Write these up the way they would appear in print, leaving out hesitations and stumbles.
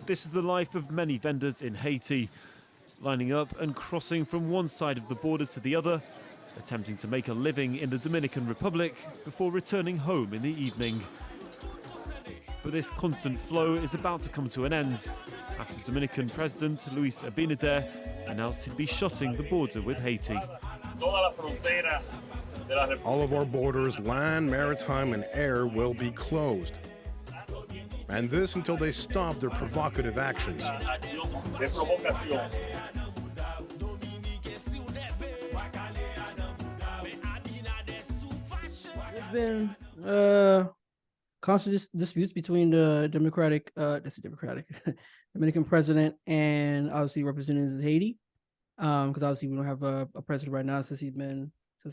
This is the life of many vendors in Haiti, lining up and crossing from one side of the border to the other, attempting to make a living in the Dominican Republic before returning home in the evening. But this constant flow is about to come to an end after Dominican President Luis Abinader announced he'd be shutting the border with Haiti. All of our borders, land, maritime, and air will be closed. And this until they stop their provocative actions. There's been constant disputes between the Dominican president and obviously representatives of Haiti, because obviously we don't have a president right now since the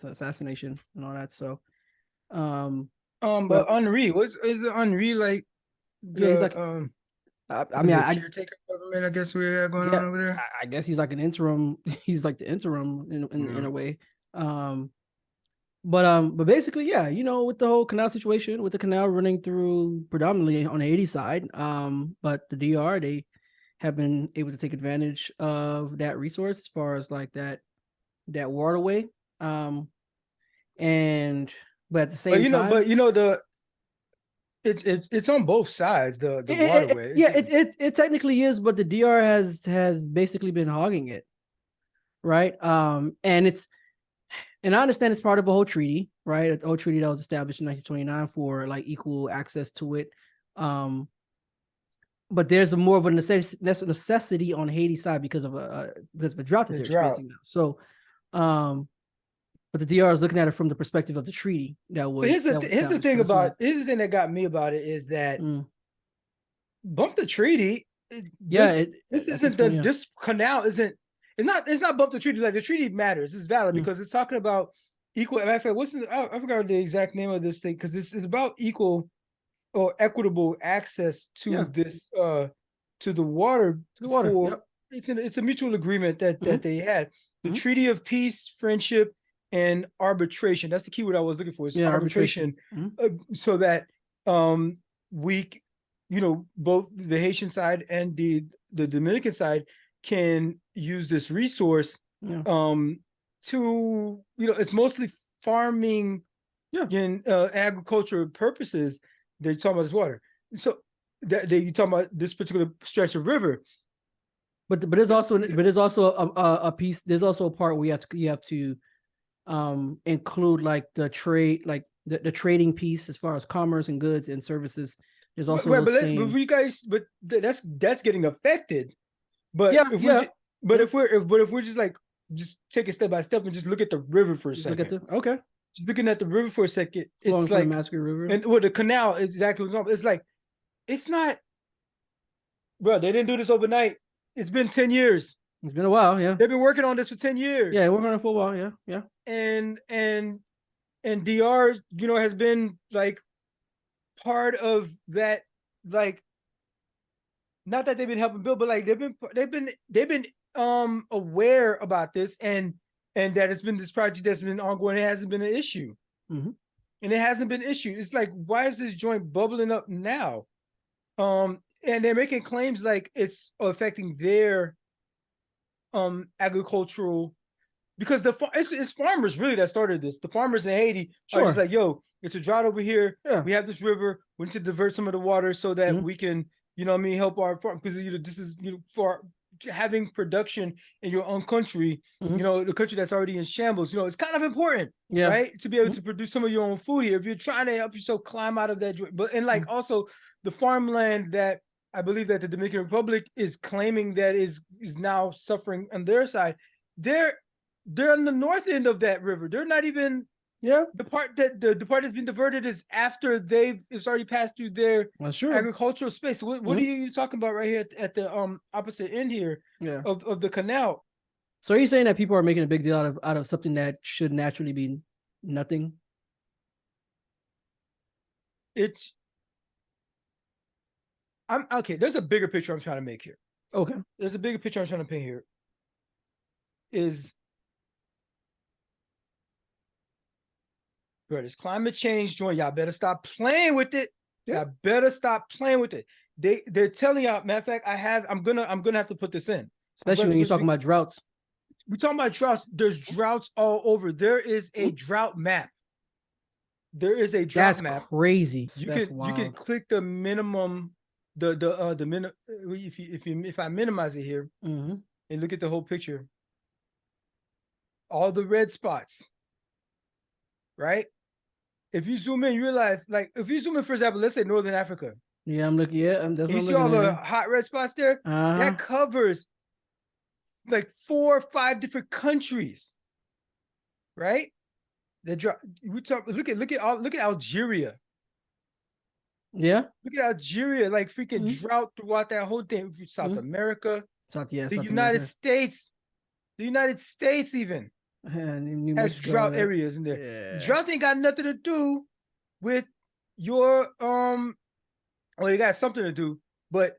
assassination and all that. So, but Henri, is it Henri like? He's like, I mean, caretaker government. I guess we're going on over there. I guess he's like an interim. He's like the interim in a way. But basically, yeah, with the whole canal situation, with the canal running through predominantly on the Haiti side, but the DR, they have been able to take advantage of that resource as far as like that waterway. But at the same time, it's on both sides, the waterway. It technically is, but the DR has basically been hogging it, right? And I understand it's part of a whole treaty, right? A whole treaty that was established in 1929 for like equal access to it. But there's more of a necessity on Haiti side because of a drought that they're experiencing now. So, but the DR is looking at it from the perspective of the treaty that was. Here's the thing that got me about it is that bump the treaty. This canal isn't. It's not bump the treaty. Like the treaty matters. It's valid because it's talking about equal. Matter of fact, I forgot the exact name of this thing because this is about equal or equitable access to this to the water. It's a mutual agreement that they had. The Treaty of Peace, Friendship, and Arbitration. That's the key word I was looking for. It's arbitration. So that we, both the Haitian side and the Dominican side can use this resource to, it's mostly farming and agricultural purposes. They're talking about this water. So you're talking about this particular stretch of river. But there's also a piece. There's also a part where you have to include like the trade, like the trading piece as far as commerce and goods and services. There's also that's getting affected. But if we're just take it step by step and just look at the river for a second. Just looking at the river for a second, it's like Massacre River. And the canal is exactly what's it's like. It's not, bro. They didn't do this overnight. It's been 10 years. It's been a while, yeah. They've been working on this for 10 years. Yeah, working on it for a while, yeah. And DR, has been like part of that, like. Not that they've been helping build, but like they've been aware about this and that it's been this project that's been ongoing. It hasn't been an issue, and it hasn't been issued. It's like, why is this joint bubbling up now? And they're making claims like it's affecting their agricultural, because it's farmers really that started this. The farmers in Haiti are just like, yo, it's a drought over here. Yeah. We have this river. We need to divert some of the water so that we can. Help our farm, because this is for having production in your own country. The country that's already in shambles. It's kind of important, right, to be able to produce some of your own food here if you're trying to help yourself climb out of that. But also the farmland that I believe that the Dominican Republic is claiming that is now suffering on their side. They're on the north end of that river. They're not even. Yeah, the part that's been diverted is after it's already passed through their agricultural space. So what are you talking about right here at the opposite end here of the canal? So are you saying that people are making a big deal out of something that should naturally be nothing? I'm okay. There's a bigger picture I'm trying to make here. Okay. There's a bigger picture I'm trying to paint here. Bro, this climate change joint, y'all better stop playing with it. Y'all better stop playing with it. they're telling out. Matter of fact, I'm gonna have to put this in. Especially when you're talking about droughts. We're talking about droughts. There's droughts all over. There is a drought map. There is a drought map. That's crazy. You can click the minimum, if I minimize it here and look at the whole picture. All the red spots, right? If you zoom in, you realize, like, if you zoom in, for example, let's say Northern Africa. Yeah, I'm looking. Yeah, you see all the hot red spots there? That covers like 4 or 5 different countries, right? Look at Algeria. Yeah. Look at Algeria, like freaking drought throughout that whole thing. South America, the United States even has drought areas in there. Yeah. Drought ain't got nothing to do with your well, it got something to do, but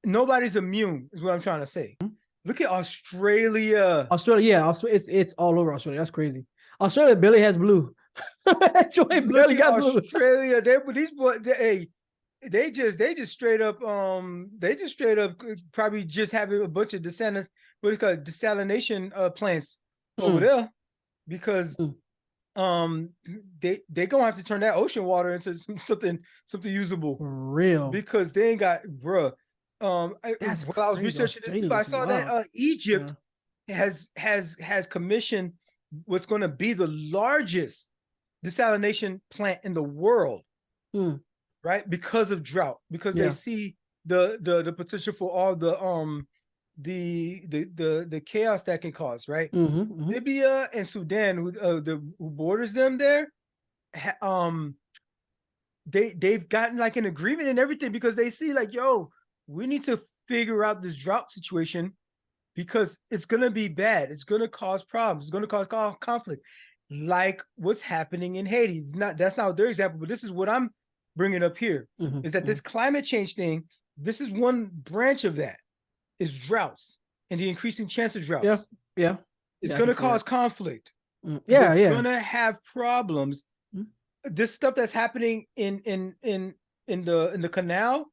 nobody's immune, is what I'm trying to say. Look at Australia. It's all over Australia. That's crazy. Australia barely has blue. Barely got Australia. They just straight up probably just having a bunch of desalination plants over there, because they gonna have to turn that ocean water into something usable. For real. Because they ain't got, bruh. While I was researching this, I saw that Egypt has commissioned what's going to be the largest desalination plant in the world, right? Because of drought, because they see the potential for all the chaos that can cause, right? Libya and Sudan, who borders them there, they've gotten like an agreement and everything, because they see like, yo, we need to figure out this drought situation, because it's going to be bad. It's going to cause problems. It's going to cause conflict, like what's happening in Haiti. That's not their example, but this is what I'm bringing up here, is that this climate change thing, this is one branch of that, is droughts and the increasing chance of droughts. Yeah. It's going to cause conflict. We're going to have problems. This stuff that's happening in the canal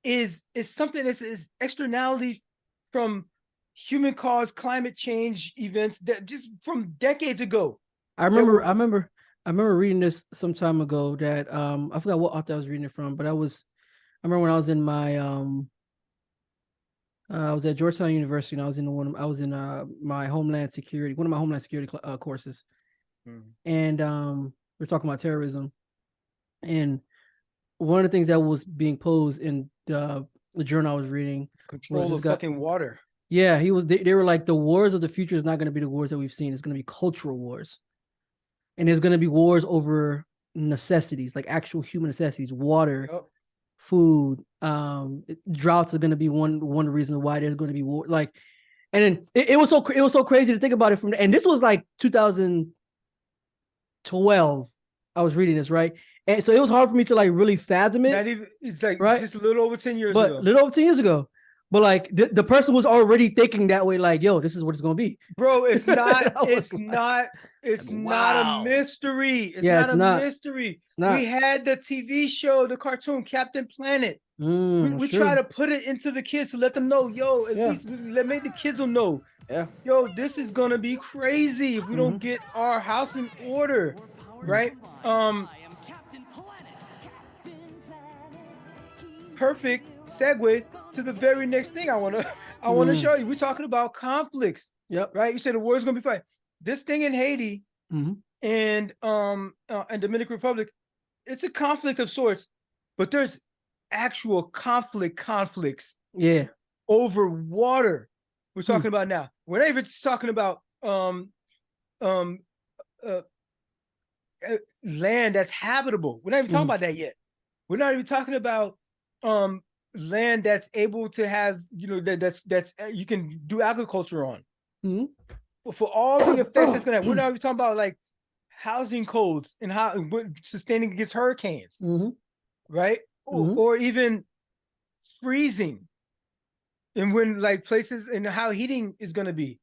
is something that's externality from human caused climate change events that just from decades ago. I remember reading this some time ago that I forgot what author I was reading it from, but I remember when I was in my I was at Georgetown University, and I was in my Homeland Security, one of my Homeland Security courses, and we're talking about terrorism, and one of the things that was being posed in the journal I was reading, control of fucking water. Yeah, they were like, the wars of the future is not going to be the wars that we've seen. It's going to be cultural wars, and there's going to be wars over necessities, like actual human necessities, water, food. Droughts are going to be one reason why there's going to be war. Like, and then it was so crazy to think about it and this was like 2012. I was reading this, right? And so it was hard for me to like really fathom it. It's like just a little over 10 years ago. But like the person was already thinking that way, like, yo, this is what it's gonna be. Bro, it's not a mystery. It's not a mystery. It's not. We had the TV show, the cartoon Captain Planet. We try to put it into the kids to let them know, yo, at least make the kids will know. Yeah. Yo, this is gonna be crazy if we don't get our house in order. Right? Perfect segue to the very next thing I want to show you. We're talking about conflicts. Yep. Right? You said the war is going to be fine. This thing in Haiti and Dominican Republic, it's a conflict of sorts, but there's actual conflicts. Yeah. Over water. We're talking about now. We're not even talking about land that's habitable. We're not even talking about that yet. We're not even talking about land that's able to have, that's you can do agriculture on. For all the effects that's gonna have, we're not even talking about like housing codes and how sustaining against hurricanes, right? Or even freezing, and when like places and how heating is gonna be,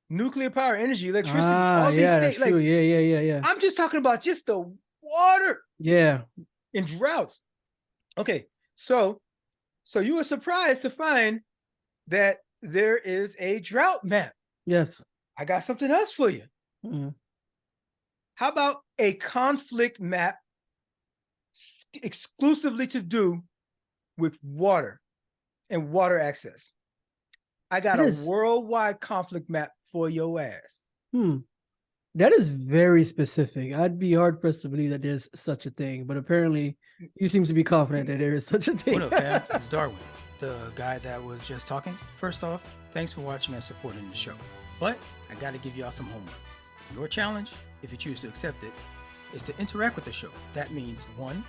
nuclear power, energy, electricity, all these things. Like, yeah. I'm just talking about just the water. Yeah. In droughts. Okay, so So you were surprised to find that there is a drought map. Yes. I got something else for you. How about a conflict map exclusively to do with water and water access? I got a worldwide conflict map for your ass. That is very specific. I'd be hard pressed to believe that there's such a thing, but apparently you seem to be confident that there is such a thing. What up, fam? It's Darwin, the guy that was just talking. First off, thanks for watching and supporting the show. But I gotta give y'all some homework. Your challenge, if you choose to accept it, is to interact with the show. That means 1,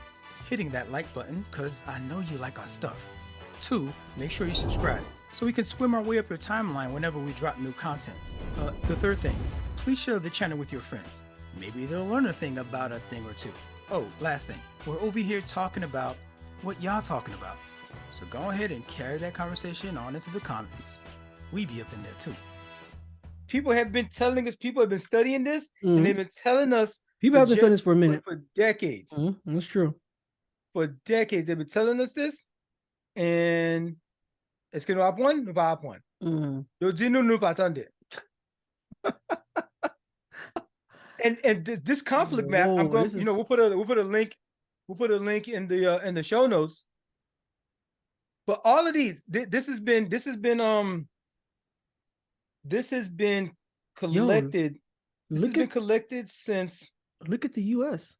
hitting that like button, because I know you like our stuff. 2, make sure you subscribe, so we can swim our way up your timeline whenever we drop new content. The third thing, please share the channel with your friends. Maybe they'll learn a thing about a thing or two. Oh, last thing, we're over here talking about what y'all talking about. So go ahead and carry that conversation on into the comments. We be up in there too. People have been telling us, people have been studying this, and they've been telling us. People have been studying this for a minute. For decades. That's true. For decades, they've been telling us this, and est-ce que nous apprenons? Nous pas apprendre. Nous disons nous pas attendre. And this conflict map, I'm going. You know, we'll put a link in the show notes. But all of these, this has been collected. This has been collected since. Look at the U.S.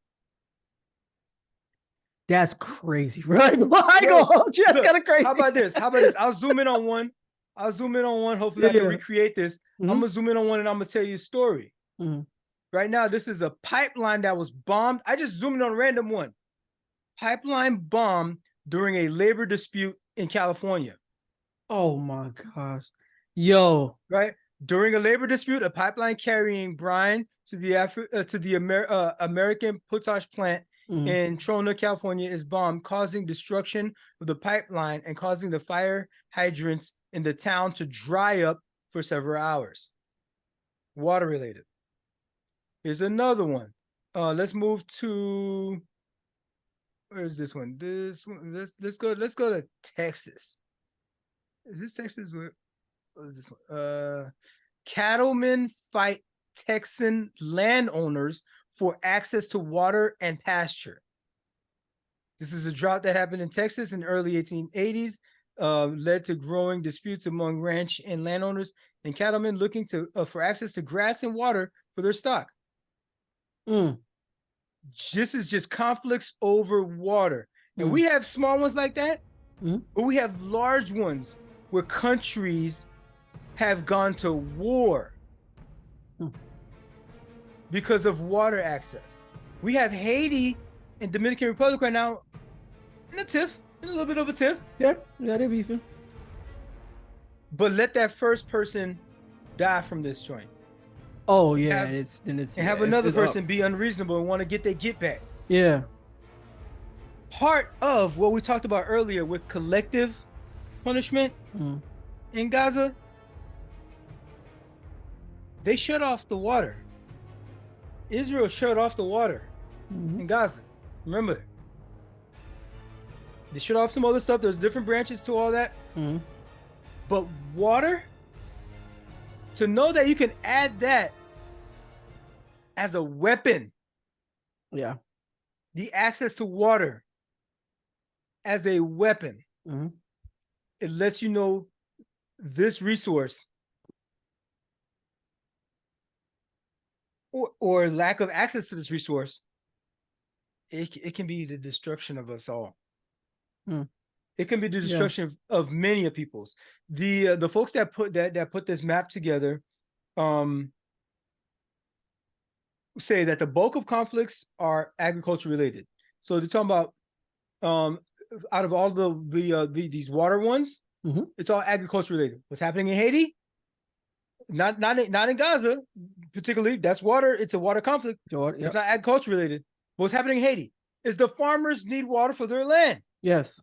That's crazy, right? That's kind of crazy. How about this? I'll zoom in on one. Hopefully, I can recreate this. I'm gonna zoom in on one, and I'm gonna tell you a story. Right now, this is a pipeline that was bombed. I just zoomed in on a random one. Pipeline bombed during a labor dispute in California. Oh my gosh, yo! Right during a labor dispute, a pipeline carrying brine to the American potash plant in Trona, California, is bombed, causing destruction of the pipeline and causing the fire hydrants in the town to dry up for several hours. Water related. Here's another one. Let's move to, where's this one? Let's go to Texas. Is this Texas? What is this one? Cattlemen fight Texan landowners for access to water and pasture. This is a drought that happened in Texas in the early 1880s, led to growing disputes among ranch and landowners and cattlemen looking for access to grass and water for their stock. This is just conflicts over water. And we have small ones like that, but we have large ones where countries have gone to war because of water access. We have Haiti and Dominican Republic right now in a tiff, in a little bit of a tiff. Yeah, they're beefing. But let that first person die from this joint. Oh yeah, have another person be unreasonable and want to get their get back. Yeah. Part of what we talked about earlier with collective punishment in Gaza, they shut off the water. Israel shut off the water in Gaza. Remember, they shut off some other stuff. There's different branches to all that. But water, to know that you can add that as a weapon. Yeah. The access to water as a weapon. It lets you know this resource or lack of access to this resource, it can be the destruction of us all. It can be the destruction of many of people's. The folks that put this map together say that the bulk of conflicts are agriculture related. So they're talking about out of all these water ones, it's all agriculture related. What's happening in Haiti? Not in Gaza particularly. That's water. It's a water conflict. It's not agriculture related. What's happening in Haiti is the farmers need water for their land. Yes.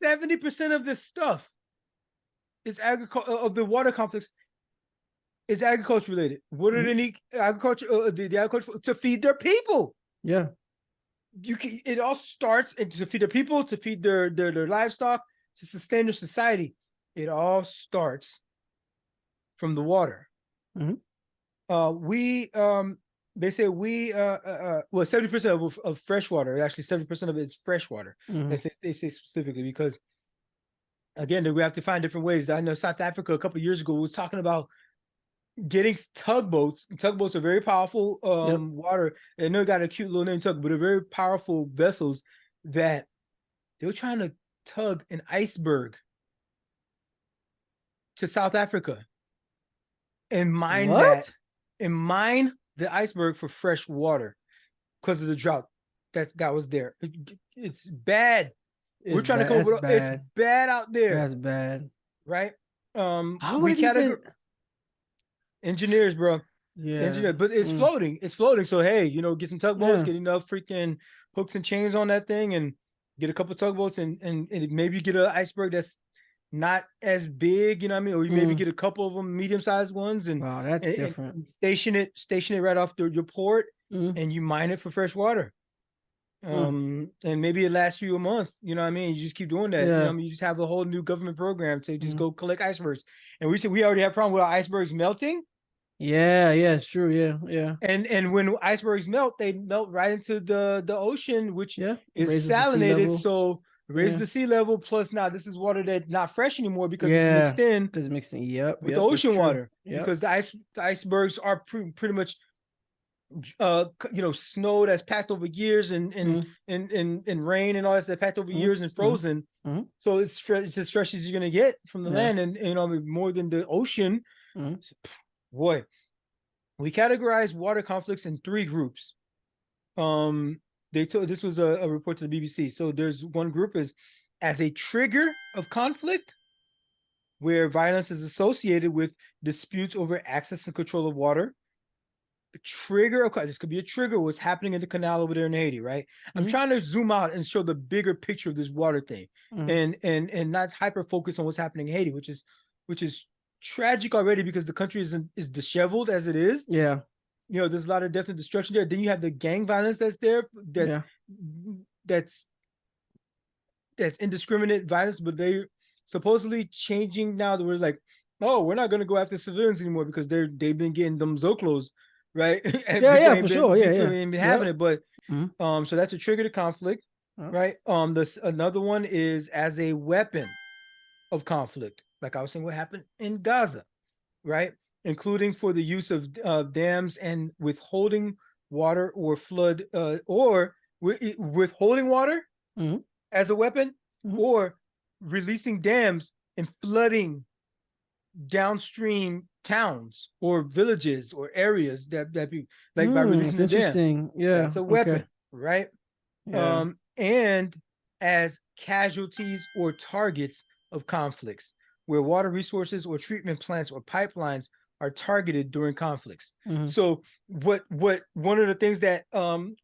70% of this stuff is of the water conflicts is agriculture related. What do they need agriculture? The agriculture to feed their people. Yeah. It all starts to feed their people, to feed their livestock, to sustain their society, it all starts from the water. They say we 70% of fresh water, actually 70% of it is fresh water. They say specifically, because again, we have to find different ways. I know South Africa a couple of years ago was talking about getting tugboats. Tugboats are very powerful water. I know it got a cute little name, tug, but they're very powerful vessels that they were trying to tug an iceberg to South Africa and mine the iceberg for fresh water because of the drought that was there. It's bad. We're trying to come up with it's bad out there. That's bad. Right? How would you engineers, bro. Yeah. Engineers, but it's floating. It's floating. So hey, get some tugboats, get enough freaking hooks and chains on that thing, and get a couple tugboats, and maybe get an iceberg that's not as big, you know what I mean? Or you maybe get a couple of them, medium-sized ones, and wow, that's different. And station it right off your port, and you mine it for fresh water. And maybe it lasts you a month, you know what I mean? You just keep doing that. You know what I mean? You just have a whole new government program to just go collect icebergs. And we already have a problem with our icebergs melting. Yeah, it's true. Yeah. And when icebergs melt, they melt right into the ocean, which is salinated, so raise the sea level. Plus now this is water that's not fresh anymore because it's mixed in. Because it's mixed in, with the ocean water. Because the icebergs are pretty much snow that's packed over years, and rain and all that packed over years and frozen. So it's the stretches you're gonna get from the land, and more than the ocean. Boy, we categorize water conflicts in 3 groups. This was a report to the BBC. So there's one group is as a trigger of conflict, where violence is associated with disputes over access and control of water. This could be a trigger, what's happening in the canal over there in Haiti, right? I'm trying to zoom out and show the bigger picture of this water thing, and not hyper focus on what's happening in Haiti, which is tragic already because the country is disheveled as it is. There's a lot of death and destruction there. Then you have the gang violence that's there, that's indiscriminate violence, but they supposedly changing now. That we're like, oh, we're not going to go after civilians anymore because they've been getting them Zoclos, right? For sure. Been having it, but so that's a trigger to conflict, right? Another one is as a weapon of conflict, like I was saying, what happened in Gaza, right? Including for the use of dams and withholding water or flood, or withholding water as a weapon, or releasing dams and flooding downstream towns or villages or areas that be like by releasing the dam. That's a weapon, right? And as casualties or targets of conflicts, where water resources or treatment plants or pipelines are targeted during conflicts. So what one of the things that the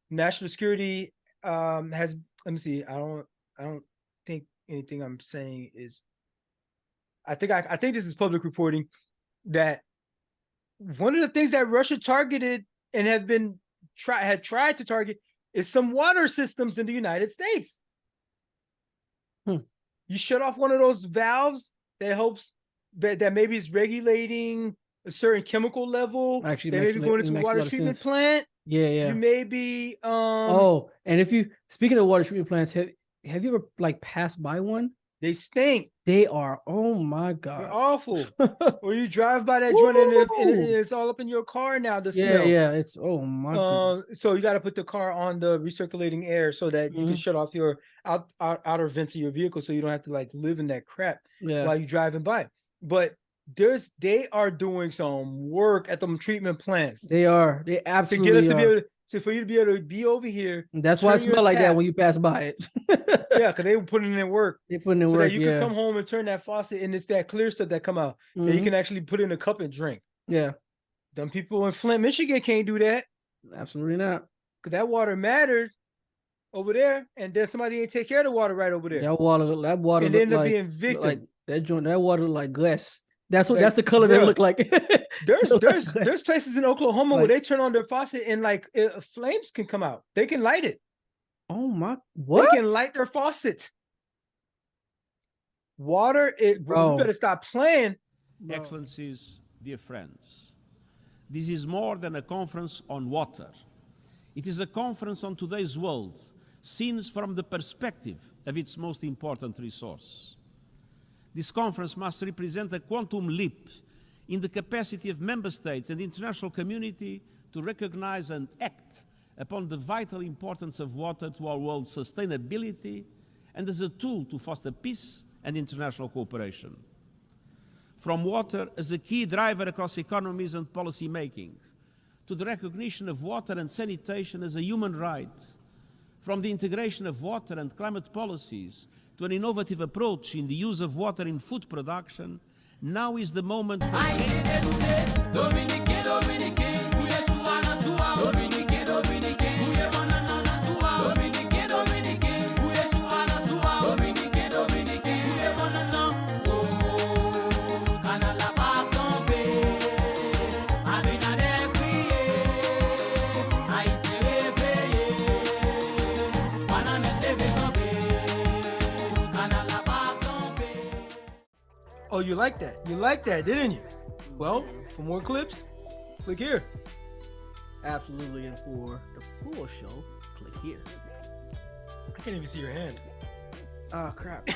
national security has, let me see, I don't think anything I'm saying is, I think this is public reporting, that one of the things that Russia targeted and had tried to target is some water systems in the United States. You shut off one of those valves that helps that maybe is regulating a certain chemical level. Actually, that maybe going into a water treatment plant. You may be and if you, speaking of water treatment plants, have you ever like passed by one? They stink. They are, oh my God, they're awful. Or you drive by that joint and it's all up in your car now, the smell. It's, oh my God. So you got to put the car on the recirculating air so that you can shut off your outer vents of your vehicle, so you don't have to like live in that crap while you're driving by. But they are doing some work at them treatment plants. They absolutely to get us to be able to, for you to be able to be over here. That's why it smells like that when you pass by it. Because they were putting in work. They putting in so work. That you can come home and turn that faucet, and it's that clear stuff that come out that you can actually put in a cup and drink. Them people in Flint, Michigan can't do that. Absolutely not. Because that water mattered over there, and then somebody ain't take care of the water right over there. That water, and they end up being victim. Like that water look like glass. That's what. That's the color they look like. There's places in Oklahoma where they turn on their faucet and like flames can come out. They can light it. Oh my! What? They can light their faucet. Water, bro, you better stop playing. Bro. Excellencies, dear friends, this is more than a conference on water. It is a conference on today's world, seen from the perspective of its most important resource. This conference must represent a quantum leap in the capacity of member states and the international community to recognize and act upon the vital importance of water to our world's sustainability and as a tool to foster peace and international cooperation. From water as a key driver across economies and policy making, to the recognition of water and sanitation as a human right, from the integration of water and climate policies to an innovative approach in the use of water in food production, now is the moment for Oh, you like that? You like that, didn't you? Well, for more clips, click here. Absolutely, and for the full show, click here. I can't even see your hand. Oh crap.